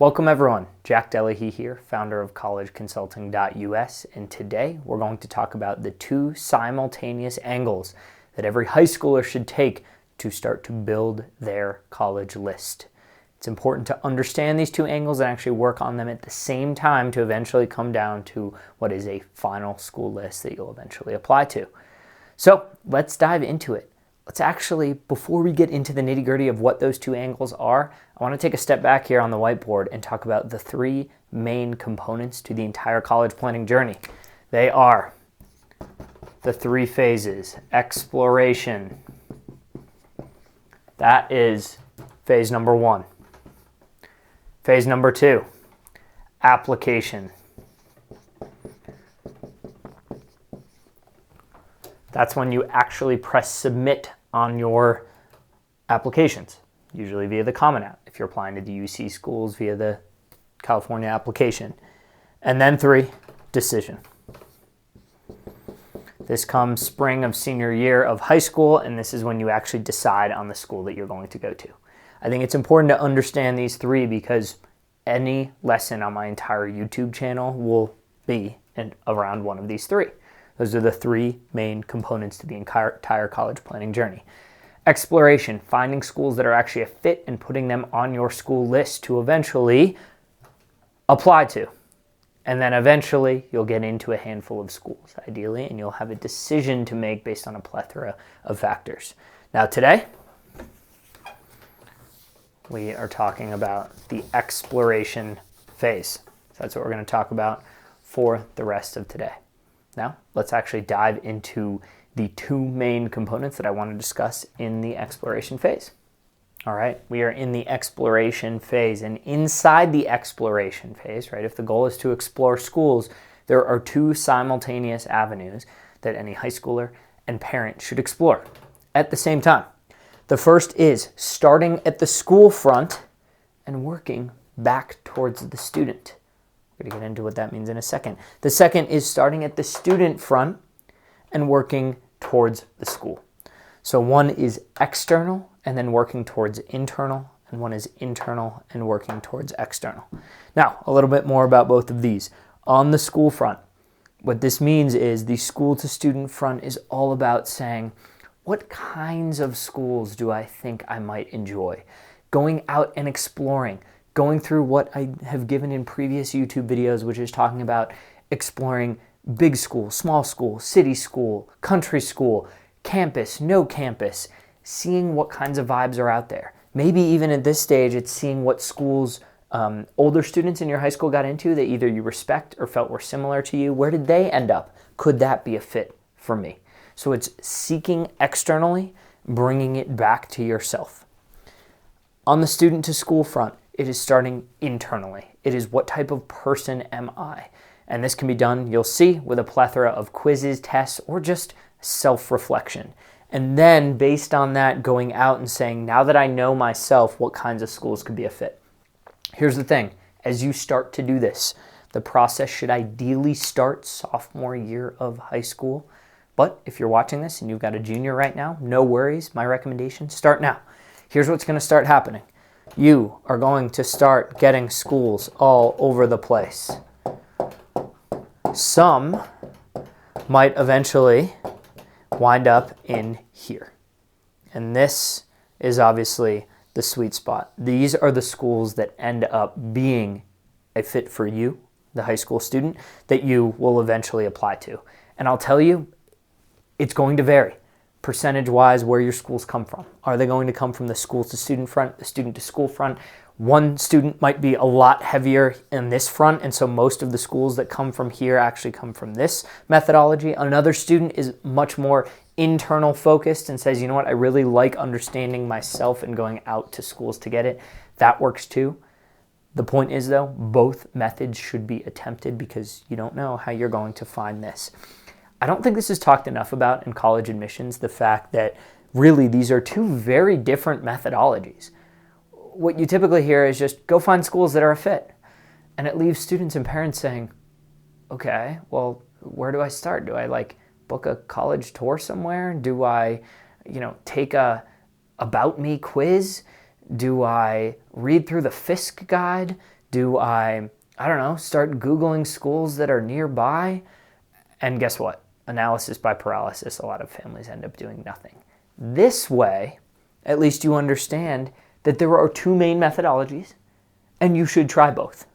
Welcome everyone, Jack Delahy here, founder of collegeconsulting.us, and today we're going to talk about the two simultaneous angles that every high schooler should take to start to build their college list. It's important to understand these two angles and actually work on them at the same time to eventually come down to what is a final school list that you'll eventually apply to. So let's dive into it. Let's actually, before we get into the nitty-gritty of what those two angles are, I want to take a step back here on the whiteboard and talk about the three main components to the entire college planning journey. They are the three phases. Exploration. That is phase number one. Phase number two, application. That's when you actually press submit on your applications, usually via the Common App, if you're applying to the UC schools via the California application. And then three, decision. This comes spring of senior year of high school, and this is when you actually decide on the school that you're going to go to. I think it's important to understand these three because any lesson on my entire YouTube channel will be around one of these three. Those are the three main components to the entire college planning journey. Exploration, finding schools that are actually a fit and putting them on your school list to eventually apply to. And then eventually you'll get into a handful of schools, ideally, and you'll have a decision to make based on a plethora of factors. Now today, we are talking about the exploration phase. So that's what we're going to talk about for the rest of today. Now, let's actually dive into the two main components that I want to discuss in the exploration phase. All right, we are in the exploration phase, and inside the exploration phase, right, if the goal is to explore schools, there are two simultaneous avenues that any high schooler and parent should explore at the same time. The first is starting at the school front and working back towards the student. We're going to get into what that means in a second. The second is starting at the student front and working towards the school. So one is external and then working towards internal, and one is internal and working towards external. Now, a little bit more about both of these. On the school front, what this means is the school to student front is all about saying, what kinds of schools do I think I might enjoy? Going out and exploring, going through what I have given in previous YouTube videos, which is talking about exploring big school, small school, city school, country school, campus, no campus, seeing what kinds of vibes are out there. Maybe even at this stage, it's seeing what schools older students in your high school got into that either you respect or felt were similar to you. Where did they end up? Could that be a fit for me? So it's seeking externally, bringing it back to yourself. On the student to school front, it is starting internally. It is what type of person am I? And this can be done, you'll see, with a plethora of quizzes, tests, or just self-reflection. And then based on that, going out and saying, now that I know myself, what kinds of schools could be a fit? Here's the thing, as you start to do this, the process should ideally start sophomore year of high school. But if you're watching this and you've got a junior right now, no worries. My recommendation, start now. Here's what's going to start happening. You are going to start getting schools all over the place. Some might eventually wind up in here. And this is obviously the sweet spot. These are the schools that end up being a fit for you, the high school student, that you will eventually apply to. And I'll tell you, it's going to vary percentage-wise where your schools come from. Are they going to come from the school to student front, the student to school front? One student might be a lot heavier in this front, and so most of the schools that come from here actually come from this methodology. Another student is much more internal focused and says, you know what, I really like understanding myself and going out to schools to get it. That works too. The point is though, both methods should be attempted because you don't know how you're going to find this. I don't think this is talked enough about in college admissions, the fact that really these are two very different methodologies. What you typically hear is just go find schools that are a fit. And it leaves students and parents saying, okay, well, where do I start? Do I book a college tour somewhere? Do I, take a about me quiz? Do I read through the Fiske guide? Do I don't know, start Googling schools that are nearby? And guess what? Analysis by paralysis, a lot of families end up doing nothing. This way, at least you understand that there are two main methodologies, and you should try both.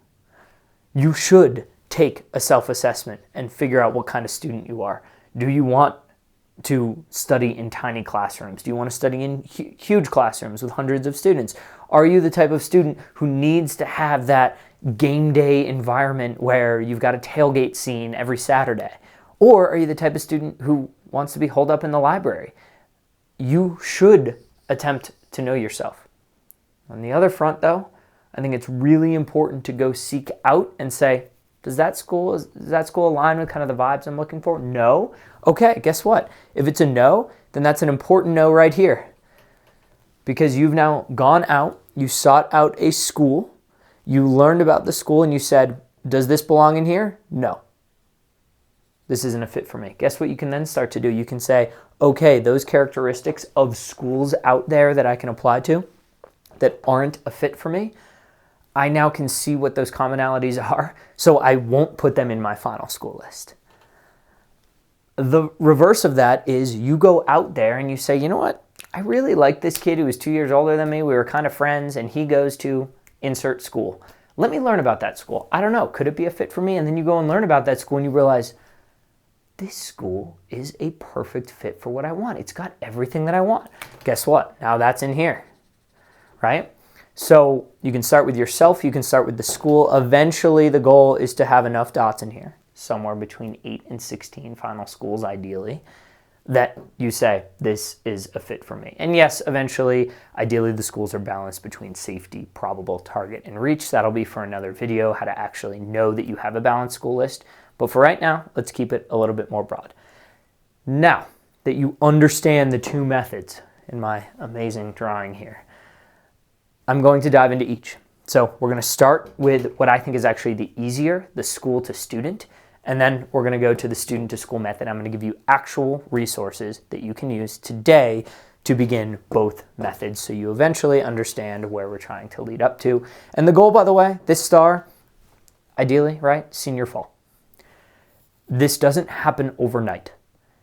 You should take a self-assessment and figure out what kind of student you are. Do you want to study in tiny classrooms? Do you want to study in huge classrooms with hundreds of students? Are you the type of student who needs to have that game day environment where you've got a tailgate scene every Saturday? Or are you the type of student who wants to be holed up in the library? You should attempt to know yourself. On the other front, though, I think it's really important to go seek out and say, does that school align with kind of the vibes I'm looking for? No? Okay, guess what? If it's a no, then that's an important no right here. Because you've now gone out, you sought out a school, you learned about the school, and you said, does this belong in here? No. This isn't a fit for me. Guess what you can then start to do? You can say, okay, those characteristics of schools out there that I can apply to that aren't a fit for me, I now can see what those commonalities are, so I won't put them in my final school list. The reverse of that is you go out there and you say, you know what? I really like this kid who is 2 years older than me. We were kind of friends, and he goes to insert school. Let me learn about that school. I don't know. Could it be a fit for me? And then you go and learn about that school and you realize, this school is a perfect fit for what I want. It's got everything that I want. Guess what? Now that's in here, right? So you can start with yourself. You can start with the school. Eventually, the goal is to have enough dots in here, somewhere between 8 and 16 final schools, ideally, that you say, this is a fit for me. And yes, eventually, ideally, the schools are balanced between safety, probable, target, and reach. That'll be for another video, how to actually know that you have a balanced school list. But for right now, let's keep it a little bit more broad. Now that you understand the two methods in my amazing drawing here, I'm going to dive into each. So we're going to start with what I think is actually the easier, the school to student, and then we're going to go to the student to school method. I'm going to give you actual resources that you can use today to begin both methods so you eventually understand where we're trying to lead up to. And the goal, by the way, this star, ideally, right, senior fall. This doesn't happen overnight.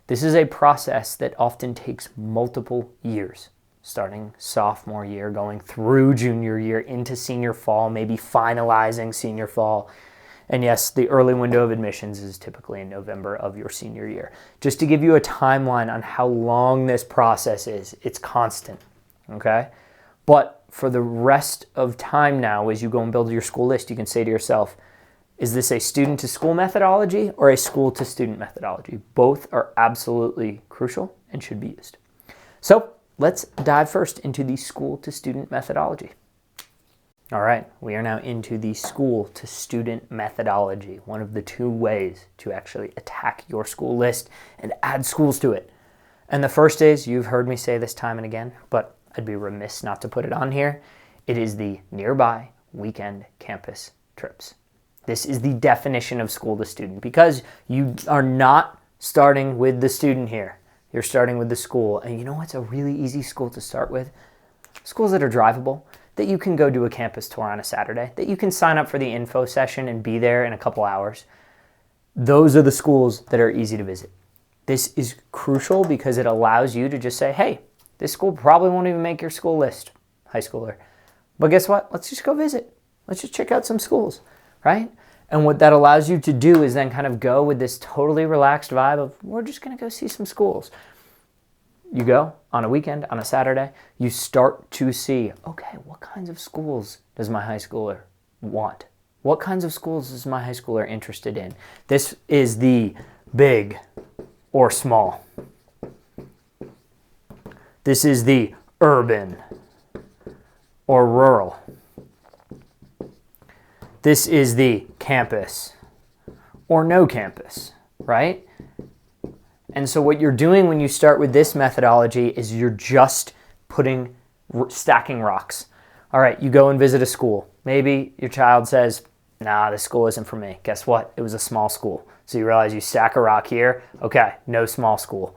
This is a process that often takes multiple years, starting sophomore year, going through junior year, into senior fall, maybe finalizing senior fall. And yes, the early window of admissions is typically in November of your senior year. Just to give you a timeline on how long this process is, it's constant, okay? But for the rest of time now, as you go and build your school list, you can say to yourself, is this a student-to-school methodology or a school-to-student methodology? Both are absolutely crucial and should be used. So let's dive first into the school-to-student methodology. All right, we are now into the school-to-student methodology, one of the two ways to actually attack your school list and add schools to it. And the first is, you've heard me say this time and again, but I'd be remiss not to put it on here. It is the nearby weekend campus trips. This is the definition of school to student, because you are not starting with the student here. You're starting with the school. And you know what's a really easy school to start with? Schools that are drivable, that you can go do a campus tour on a Saturday, that you can sign up for the info session and be there in a couple hours. Those are the schools that are easy to visit. This is crucial because it allows you to just say, hey, this school probably won't even make your school list, high schooler. But guess what? Let's just go visit. Let's just check out some schools, right? And what that allows you to do is then kind of go with this totally relaxed vibe of, we're just going to go see some schools. You go on a weekend, on a Saturday, you start to see, okay, what kinds of schools does my high schooler want? What kinds of schools is my high schooler interested in? This is the big or small. This is the urban or rural. This is the campus or no campus, right? And so what you're doing when you start with this methodology is you're just stacking rocks. All right, you go and visit a school. Maybe your child says, nah, this school isn't for me. Guess what? It was a small school. So you realize you stack a rock here. Okay, no small school.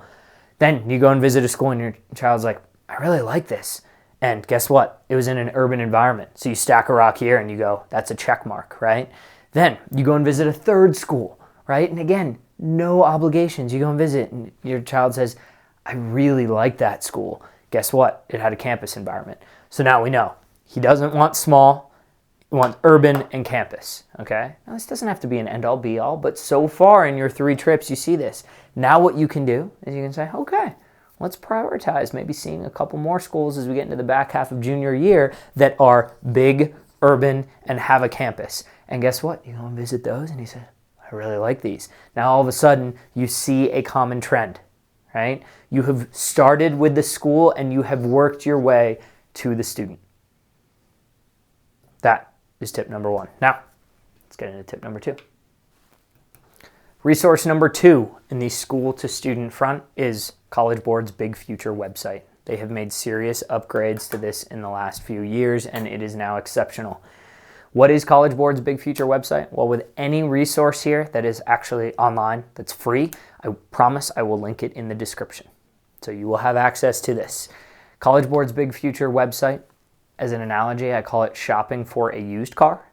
Then you go and visit a school and your child's like, I really like this. And guess what? It was in an urban environment. So you stack a rock here and you go, that's a check mark, right? Then you go and visit a third school, right? And again, no obligations. You go and visit and your child says, I really like that school. Guess what? It had a campus environment. So now we know he doesn't want small, he wants urban and campus, okay? Now this doesn't have to be an end-all be-all, but so far in your 3 trips, you see this. Now what you can do is you can say, okay, let's prioritize maybe seeing a couple more schools as we get into the back half of junior year that are big, urban, and have a campus. And guess what? You go and visit those and he says, I really like these. Now all of a sudden you see a common trend, right? You have started with the school and you have worked your way to the student. That is tip number 1. Now, let's get into tip number 2. Resource number 2 in the school to student front is CollegeBoard's Big Future website. They have made serious upgrades to this in the last few years and it is now exceptional. What is CollegeBoard's Big Future website? Well, with any resource here that is actually online, that's free, I promise I will link it in the description. So you will have access to this. CollegeBoard's Big Future website, as an analogy, I call it shopping for a used car,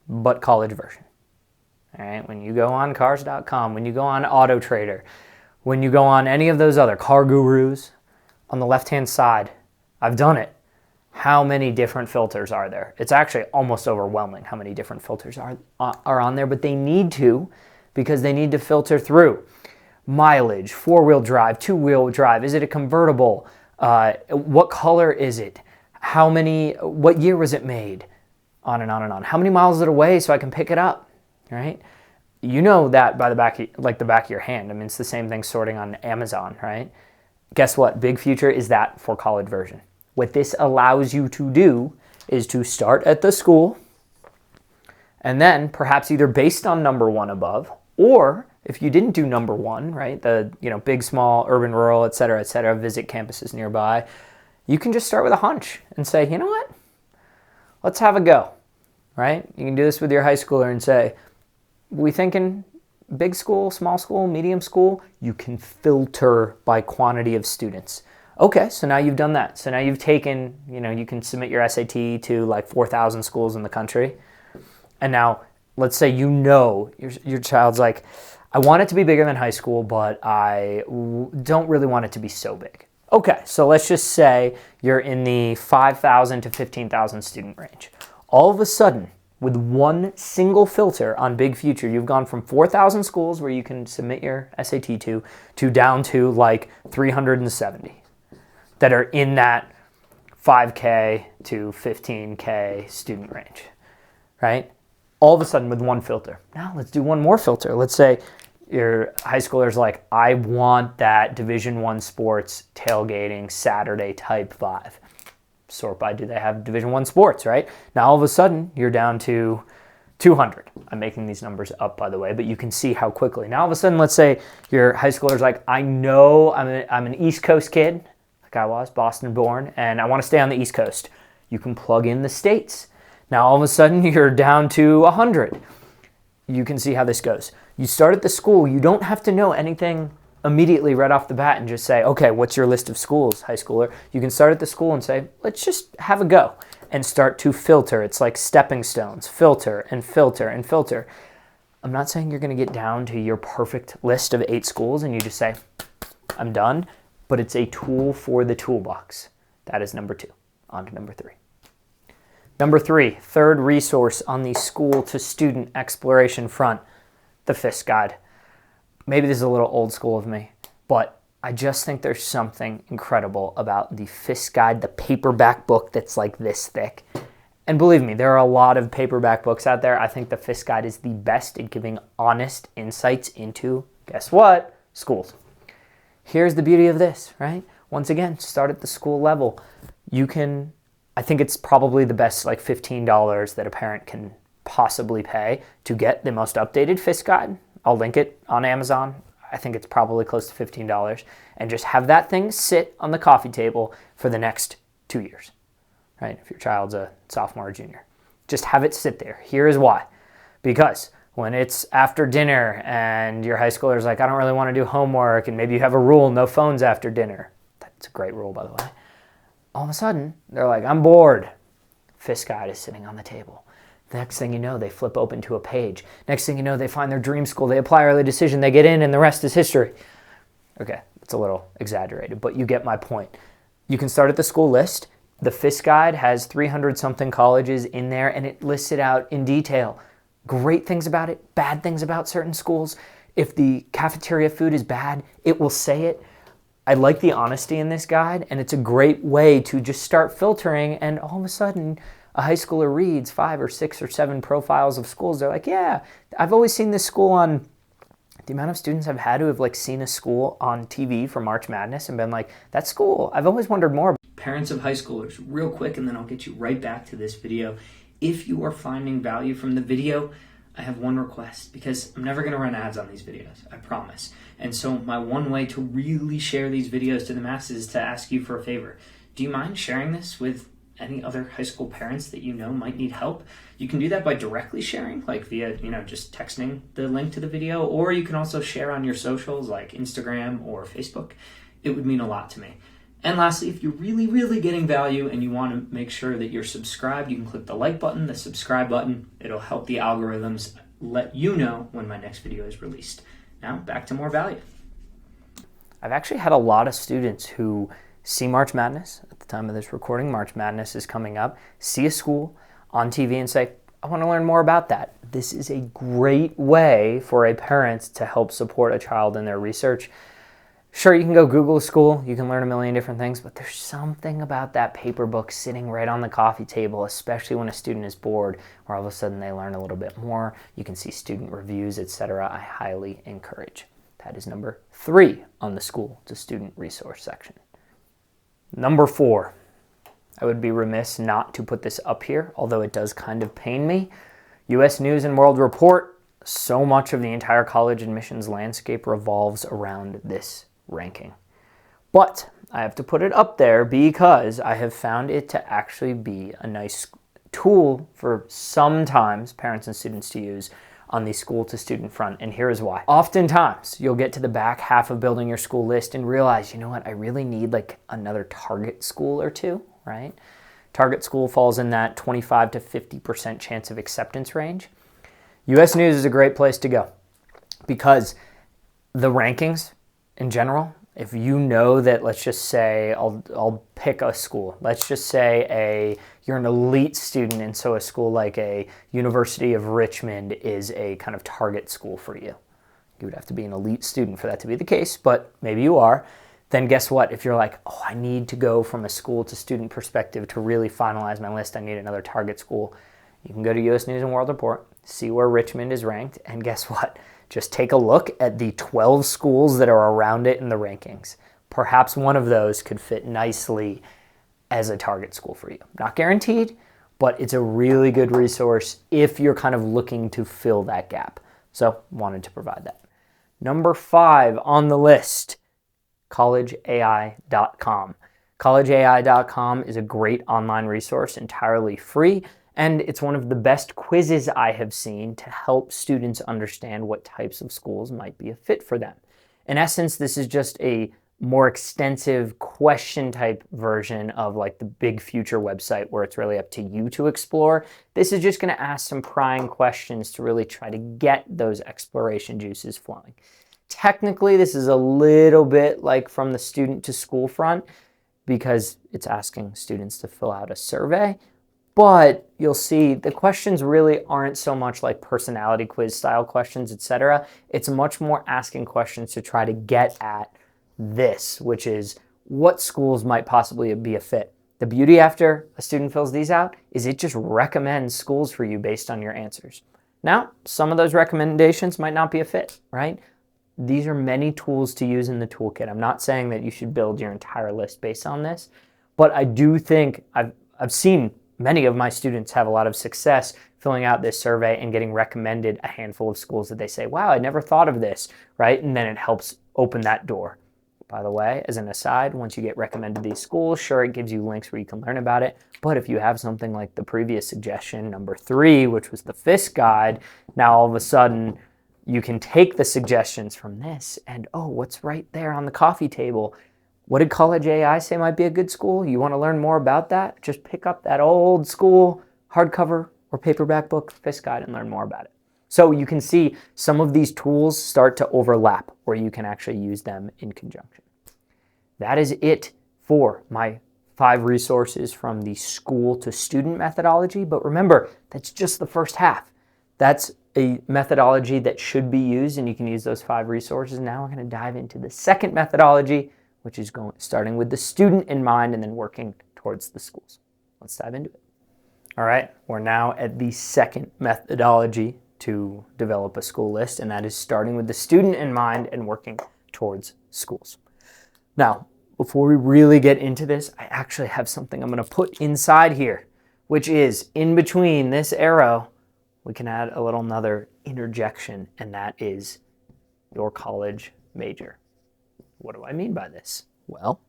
but college version. All right, when you go on cars.com, when you go on Auto Trader, when you go on any of those other car gurus, on the left-hand side, I've done it. How many different filters are there? It's actually almost overwhelming how many different filters are on there, but they need to because they need to filter through mileage, 4-wheel drive, 2-wheel drive, is it a convertible, what color is it, what year was it made, on and on and on. How many miles is it away so I can pick it up, right? You know that by the back of your hand. I mean, it's the same thing sorting on Amazon, right? Guess what? Big Future is that for college version. What this allows you to do is to start at the school and then perhaps either based on number 1 above, or if you didn't do number 1, right, the big, small, urban, rural, et cetera, visit campuses nearby, you can just start with a hunch and say, you know what, let's have a go, right? You can do this with your high schooler and say, we thinking big school, small school, medium school? You can filter by quantity of students. Okay, so now you've done that. So now you've taken, you can submit your SAT to like 4,000 schools in the country. And now let's say your child's like, I want it to be bigger than high school, but I don't really want it to be so big. Okay, so let's just say you're in the 5,000 to 15,000 student range. All of a sudden, with one single filter on Big Future, you've gone from 4,000 schools where you can submit your SAT to down to like 370 that are in that 5K to 15K student range, right? All of a sudden with one filter. Now let's do one more filter. Let's say your high schooler's like, I want that Division I sports tailgating Saturday type vibe. Sort by do they have Division I sports, right? Now all of a sudden you're down to 200. I'm making these numbers up, by the way, but you can see how quickly. Now all of a sudden, let's say your high schooler's like, I know I'm an East Coast kid, like I was, Boston born, and I want to stay on the East Coast. You can plug in the states. Now all of a sudden you're down to 100. You can see how this goes. You start at the school. You don't have to know anything immediately right off the bat and just say, okay, what's your list of schools, high schooler? You can start at the school and say, let's just have a go and start to filter. It's like stepping stones, filter and filter and filter. I'm not saying you're going to get down to your perfect list of 8 schools and you just say, I'm done, but it's a tool for the toolbox. That is number 2. On to number 3. Number 3, third resource on the school to student exploration front, the Fiske guide. Maybe this is a little old school of me, but I just think there's something incredible about the Fiske guide, the paperback book that's like this thick. And believe me, there are a lot of paperback books out there. I think the Fiske guide is the best at giving honest insights into, guess what? Schools. Here's the beauty of this, right? Once again, start at the school level. I think it's probably the best like $15 that a parent can possibly pay to get the most updated Fiske guide. I'll link it on Amazon. I think it's probably close to $15. And just have that thing sit on the coffee table for the next 2 years, right? If your child's a sophomore or junior. Just have it sit there. Here is why. Because when it's after dinner and your high schooler's like, I don't really want to do homework, and maybe you have a rule, no phones after dinner. That's a great rule, by the way. all of a sudden, they're like, I'm bored. Fiske guide is sitting on the table. Next thing you know, they flip open to a page. Next thing you know, they find their dream school. They apply early decision. They get in, and the rest is history. Okay, it's a little exaggerated, but you get my point. You can start at the school list. The Fiske guide has 300-something colleges in there, and it lists it out in detail. Great things about it, bad things about certain schools. If the cafeteria food is bad, it will say it. I like the honesty in this guide, and it's a great way to just start filtering, and all of a sudden, a high schooler reads 5 or 6 or 7 profiles of schools. They're like, yeah, I've always seen this school on... The amount of students I've had who have like seen a school on TV for March Madness and been like, that school, I've always wondered more. Parents of high schoolers, real quick, and then I'll get you right back to this video. If you are finding value from the video, I have one request, because I'm never going to run ads on these videos, I promise. And so my one way to really share these videos to the masses is to ask you for a favor. Do you mind sharing this with any other high school parents that you know might need help? You can do that by directly sharing, like via, just texting the link to the video, or you can also share on your socials like Instagram or Facebook. It would mean a lot to me. And lastly, if you're really, really getting value and you want to make sure that you're subscribed, you can click the like button, the subscribe button. It'll help the algorithms let you know when my next video is released. Now, back to more value. I've actually had a lot of students who see March Madness. At the time of this recording, March Madness is coming up. See a school on TV and say, I want to learn more about that. This is a great way for a parent to help support a child in their research. Sure, you can go Google a school, you can learn a million different things, but there's something about that paper book sitting right on the coffee table, especially when a student is bored, where all of a sudden they learn a little bit more. You can see student reviews, etc. I highly encourage. That is number 3 on the school to student resource section. Number 4, I would be remiss not to put this up here, although it does kind of pain me. U.S. News and World Report. So much of the entire college admissions landscape revolves around this ranking. But I have to put it up there because I have found it to actually be a nice tool for sometimes parents and students to use on the school to student front, and here is why. Oftentimes, you'll get to the back half of building your school list and realize, you know what, I really need like another target school or two, right? Target school falls in that 25 to 50% chance of acceptance range. U.S. News is a great place to go because the rankings in general, if you know that, let's just say, I'll pick a school. Let's just say you're an elite student, and so a school like a University of Richmond is a kind of target school for you. You would have to be an elite student for that to be the case, but maybe you are. Then guess what? If you're like, oh, I need to go from a school to student perspective to really finalize my list, I need another target school. You can go to U.S. News and World Report, see where Richmond is ranked, and guess what? Just take a look at the 12 schools that are around it in the rankings. Perhaps one of those could fit nicely as a target school for you. Not guaranteed, but it's a really good resource if you're kind of looking to fill that gap. So, wanted to provide that. Number 5 on the list, CollegeAI.com. CollegeAI.com is a great online resource, entirely free. And it's one of the best quizzes I have seen to help students understand what types of schools might be a fit for them. In essence, this is just a more extensive question type version of like the Big Future website where it's really up to you to explore. This is just going to ask some prying questions to really try to get those exploration juices flowing. Technically, this is a little bit like from the student to school front because it's asking students to fill out a survey. But you'll see the questions really aren't so much like personality quiz style questions, etc. It's much more asking questions to try to get at this, which is what schools might possibly be a fit. The beauty after a student fills these out is it just recommends schools for you based on your answers. Now, some of those recommendations might not be a fit, right? These are many tools to use in the toolkit. I'm not saying that you should build your entire list based on this, but I do think I've seen many of my students have a lot of success filling out this survey and getting recommended a handful of schools that they say, wow, I never thought of this, right? And then it helps open that door. By the way, as an aside, once you get recommended these schools, sure, it gives you links where you can learn about it. But if you have something like the previous suggestion, number 3, which was the Fiske guide, now all of a sudden you can take the suggestions from this and, oh, what's right there on the coffee table? What did College AI say might be a good school? You want to learn more about that? Just pick up that old school hardcover or paperback book, Fiske Guide, and learn more about it. So you can see some of these tools start to overlap where you can actually use them in conjunction. That is it for my 5 resources from the school to student methodology. But remember, that's just the first half. That's a methodology that should be used, and you can use those 5 resources. Now we're going to dive into the second methodology, which is starting with the student in mind and then working towards the schools. Let's dive into it. All right, we're now at the second methodology to develop a school list, and that is starting with the student in mind and working towards schools. Now, before we really get into this, I actually have something I'm going to put inside here, which is in between this arrow, we can add a little another interjection, and that is your college major. What do I mean by this? Well,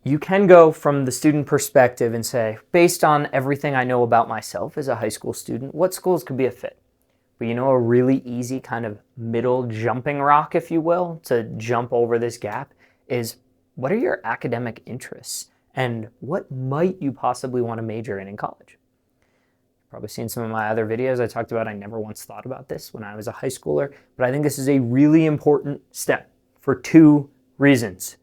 you can go from the student perspective and say, based on everything I know about myself as a high school student, what schools could be a fit? But you know, a really easy kind of middle jumping rock, if you will, to jump over this gap is, what are your academic interests? And what might you possibly want to major in college? You've probably seen some of my other videos. I talked about I never once thought about this when I was a high schooler, but I think this is a really important step for 2 reasons.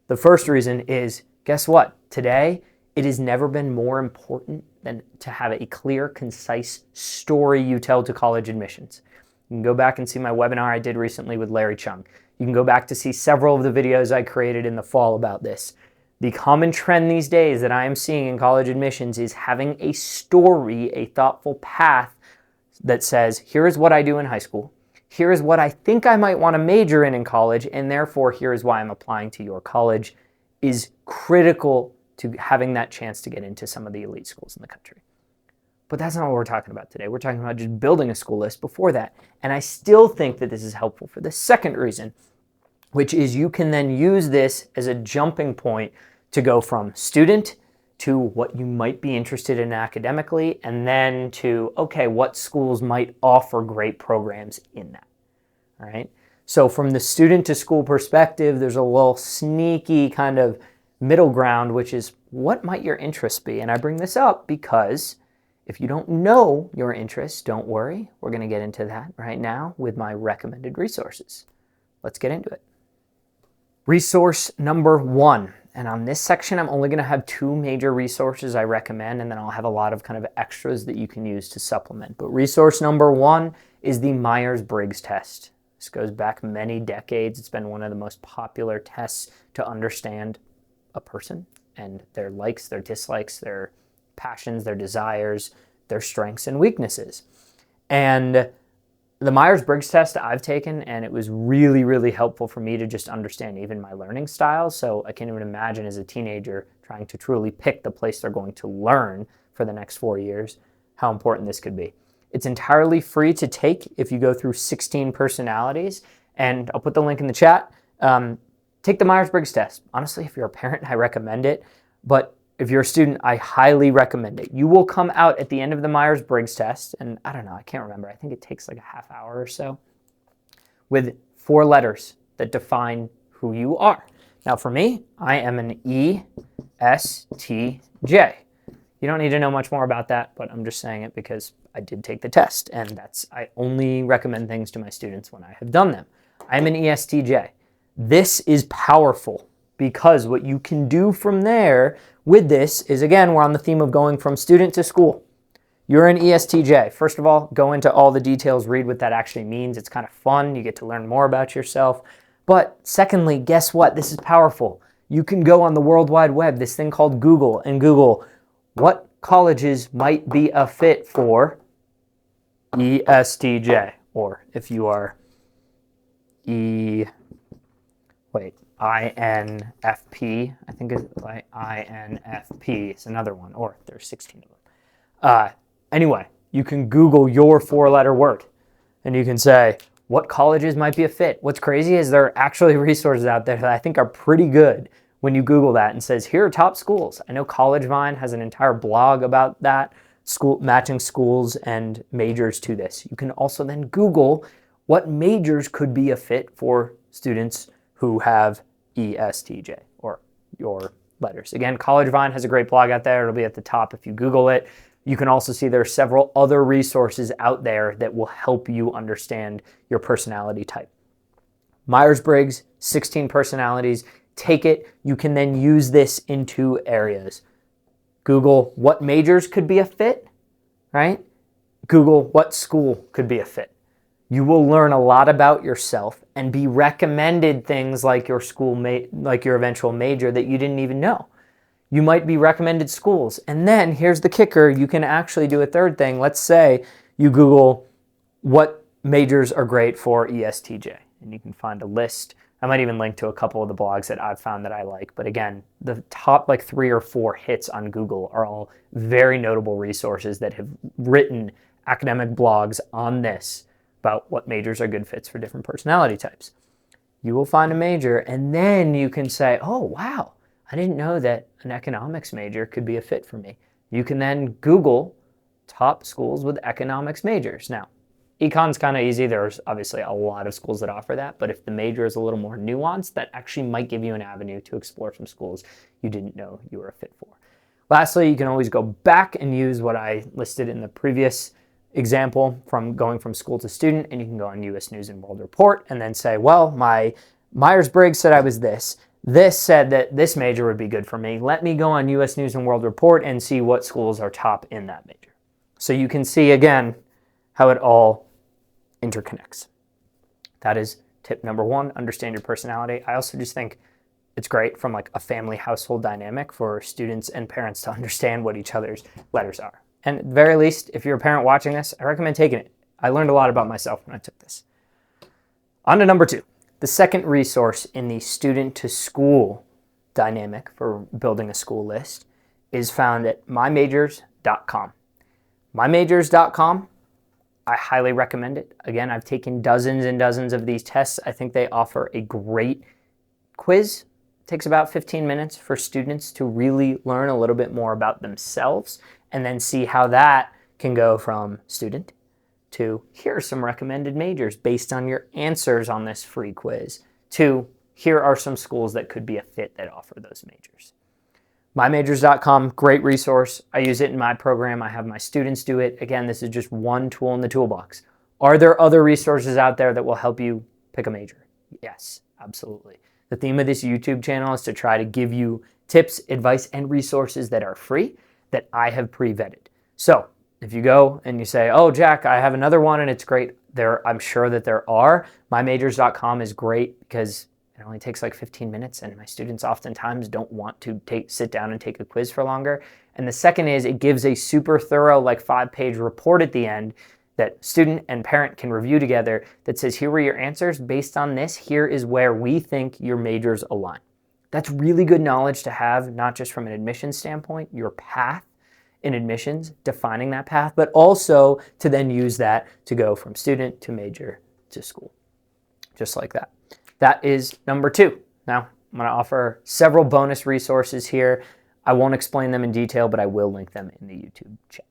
The first reason is, guess what? Today, it has never been more important than to have a clear, concise story you tell to college admissions. You can go back and see my webinar I did recently with Larry Chung. You can go back to see several of the videos I created in the fall about this. The common trend these days that I am seeing in college admissions is having a story, a thoughtful path that says, here is what I do in high school. Here is what I think I might want to major in college, and therefore here is why I'm applying to your college, is critical to having that chance to get into some of the elite schools in the country. But that's not what we're talking about today. We're talking about just building a school list before that. And I still think that this is helpful for the second reason, which is you can then use this as a jumping point to go from student to what you might be interested in academically, and then to, okay, what schools might offer great programs in that, all right? So from the student to school perspective, there's a little sneaky kind of middle ground, which is, what might your interests be? And I bring this up because if you don't know your interests, don't worry. We're going to get into that right now with my recommended resources. Let's get into it. Resource number 1. And on this section, I'm only going to have 2 major resources I recommend, and then I'll have a lot of kind of extras that you can use to supplement. But resource number 1 is the Myers-Briggs test. This goes back many decades. It's been one of the most popular tests to understand a person and their likes, their dislikes, their passions, their desires, their strengths and weaknesses. And the Myers-Briggs test I've taken, and it was really, really helpful for me to just understand even my learning style. So I can't even imagine as a teenager trying to truly pick the place they're going to learn for the next 4 years, how important this could be. It's entirely free to take if you go through 16 personalities, and I'll put the link in the chat. Take the Myers-Briggs test. Honestly, if you're a parent, I recommend it, but if you're a student, I highly recommend it. You will come out at the end of the Myers-Briggs test, and I don't know, I can't remember. I think it takes like a half hour or so, with 4 letters that define who you are. Now for me, I am an ESTJ. You don't need to know much more about that, but I'm just saying it because I did take the test, and I only recommend things to my students when I have done them. I'm an ESTJ. This is powerful because what you can do from there with this is, again, we're on the theme of going from student to school. You're an ESTJ. First of all, go into all the details, read what that actually means. It's kind of fun. You get to learn more about yourself. But secondly, guess what? This is powerful. You can go on the World Wide Web, this thing called Google, and Google what colleges might be a fit for ESTJ, or if you are INFP, I think it's like INFP. It's another one, or there's 16 of them. Anyway, you can Google your 4-letter word, and you can say, what colleges might be a fit? What's crazy is there are actually resources out there that I think are pretty good when you Google that and says, here are top schools. I know CollegeVine has an entire blog about that, matching schools and majors to this. You can also then Google what majors could be a fit for students who have ESTJ, or your letters. Again, College Vine has a great blog out there. It'll be at the top if you Google it. You can also see there are several other resources out there that will help you understand your personality type. Myers-Briggs, 16 personalities. Take it. You can then use this in 2 areas. Google what majors could be a fit, right? Google what school could be a fit. You will learn a lot about yourself and be recommended things like your like your eventual major that you didn't even know. You might be recommended schools. And then here's the kicker. You can actually do a third thing. Let's say you Google what majors are great for ESTJ, and you can find a list. I might even link to a couple of the blogs that I've found that I like. But again, the top like 3 or 4 hits on Google are all very notable resources that have written academic blogs on this about what majors are good fits for different personality types. You will find a major, and then you can say, oh, wow, I didn't know that an economics major could be a fit for me. You can then Google top schools with economics majors. Now, econ's kind of easy. There's obviously a lot of schools that offer that, but if the major is a little more nuanced, that actually might give you an avenue to explore some schools you didn't know you were a fit for. Lastly, you can always go back and use what I listed in the previous example from going from school to student, and you can go on US News and World Report and then say, well, my Myers-Briggs said I was this. This said that this major would be good for me. Let me go on US News and World Report and see what schools are top in that major. So you can see, again, how it all interconnects. That is tip number 1, understand your personality. I also just think it's great from like a family household dynamic for students and parents to understand what each other's letters are. And at the very least, if you're a parent watching this, I recommend taking it. I learned a lot about myself when I took this. On to number 2. The second resource in the student to school dynamic for building a school list is found at mymajors.com. Mymajors.com, I highly recommend it. Again, I've taken dozens and dozens of these tests. I think they offer a great quiz. It takes about 15 minutes for students to really learn a little bit more about themselves and then see how that can go from student to here are some recommended majors based on your answers on this free quiz to here are some schools that could be a fit that offer those majors. Mymajors.com, great resource. I use it in my program. I have my students do it. Again, this is just one tool in the toolbox. Are there other resources out there that will help you pick a major? Yes, absolutely. The theme of this YouTube channel is to try to give you tips, advice, and resources that are free that I have pre-vetted. So if you go and you say, oh, Jack, I have another one and it's great, I'm sure that there are. Mymajors.com is great because it only takes like 15 minutes and my students oftentimes don't want to sit down and take a quiz for longer. And the second is it gives a super thorough like 5-page report at the end that student and parent can review together that says, here were your answers. Based on this, here is where we think your majors align. That's really good knowledge to have, not just from an admissions standpoint, your path in admissions, defining that path, but also to then use that to go from student to major to school, just like that. That is number 2. Now, I'm going to offer several bonus resources here. I won't explain them in detail, but I will link them in the YouTube chat.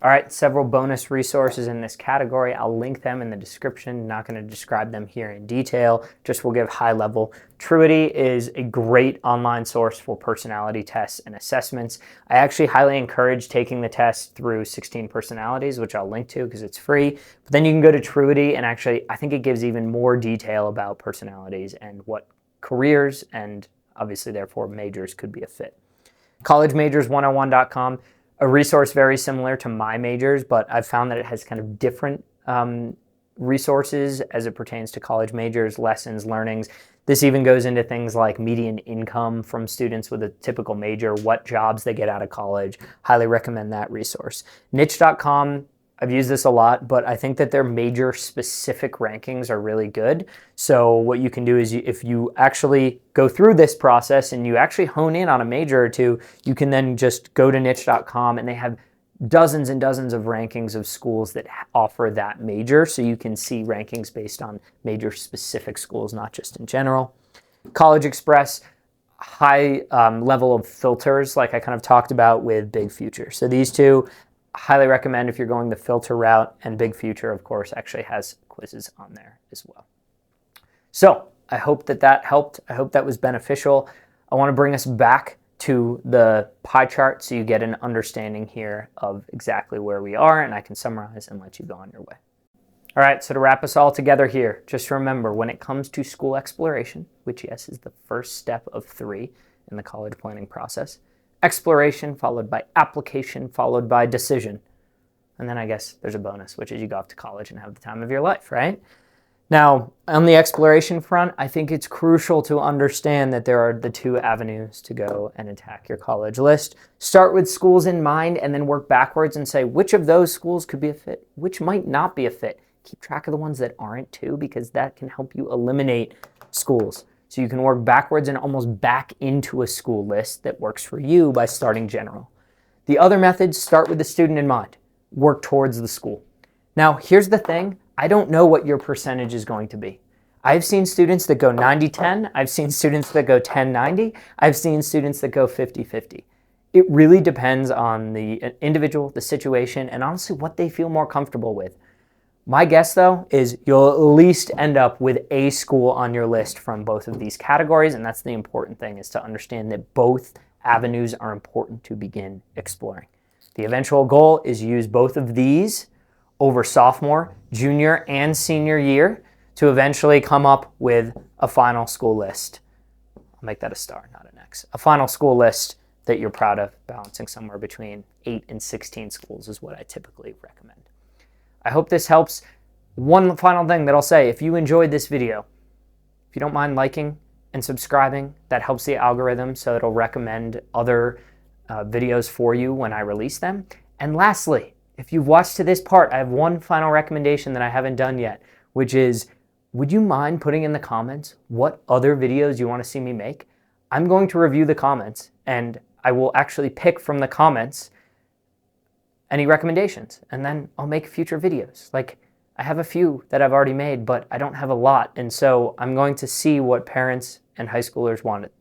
All right, several bonus resources in this category. I'll link them in the description. Not going to describe them here in detail, just will give high level. Truity is a great online source for personality tests and assessments. I actually highly encourage taking the test through 16 personalities, which I'll link to because it's free. But then you can go to Truity and actually, I think it gives even more detail about personalities and what careers and obviously therefore majors could be a fit. CollegeMajorsOne01.com. A resource very similar to My Majors, but I've found that it has kind of different resources as it pertains to college majors, lessons, learnings. This even goes into things like median income from students with a typical major, what jobs they get out of college. Highly recommend that resource. Niche.com, I've used this a lot, but I think that their major specific rankings are really good. So what you can do is if you actually go through this process and you actually hone in on a major or two, you can then just go to niche.com and they have dozens and dozens of rankings of schools that offer that major. So you can see rankings based on major specific schools, not just in general. CollegeXpress, high level of filters like I kind of talked about with Big Future. So these two, highly recommend if you're going the filter route, and Big Future, of course, actually has quizzes on there as well. So I hope that helped. I hope that was beneficial. I want to bring us back to the pie chart so you get an understanding here of exactly where we are, and I can summarize and let you go on your way. All right, so to wrap us all together here, just remember when it comes to school exploration, which yes is the first step of 3 in the college planning process, exploration followed by application followed by decision. And then I guess there's a bonus, which is you go off to college and have the time of your life, right? Now, on the exploration front, I think it's crucial to understand that there are the 2 avenues to go and attack your college list. Start with schools in mind and then work backwards and say which of those schools could be a fit, which might not be a fit. Keep track of the ones that aren't too, because that can help you eliminate schools. So you can work backwards and almost back into a school list that works for you by starting general. The other methods, start with the student in mind. Work towards the school. Now, here's the thing. I don't know what your percentage is going to be. I've seen students that go 90-10. I've seen students that go 10-90. I've seen students that go 50-50. It really depends on the individual, the situation, and honestly what they feel more comfortable with. My guess, though, is you'll at least end up with a school on your list from both of these categories, and that's the important thing, is to understand that both avenues are important to begin exploring. The eventual goal is use both of these over sophomore, junior, and senior year to eventually come up with a final school list. I'll make that a star, not an X. A final school list that you're proud of, balancing somewhere between 8 and 16 schools is what I typically recommend. I hope this helps. One final thing that I'll say, if you enjoyed this video, if you don't mind liking and subscribing, that helps the algorithm so it'll recommend other videos for you when I release them. And lastly, if you've watched to this part, I have one final recommendation that I haven't done yet, which is, would you mind putting in the comments what other videos you want to see me make? I'm going to review the comments, and I will actually pick from the comments any recommendations, and then I'll make future videos. Like, I have a few that I've already made, but I don't have a lot, and so I'm going to see what parents and high schoolers wanted.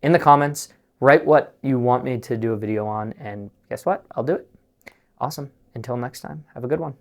In the comments, write what you want me to do a video on, and guess what? I'll do it. Awesome. Until next time, have a good one.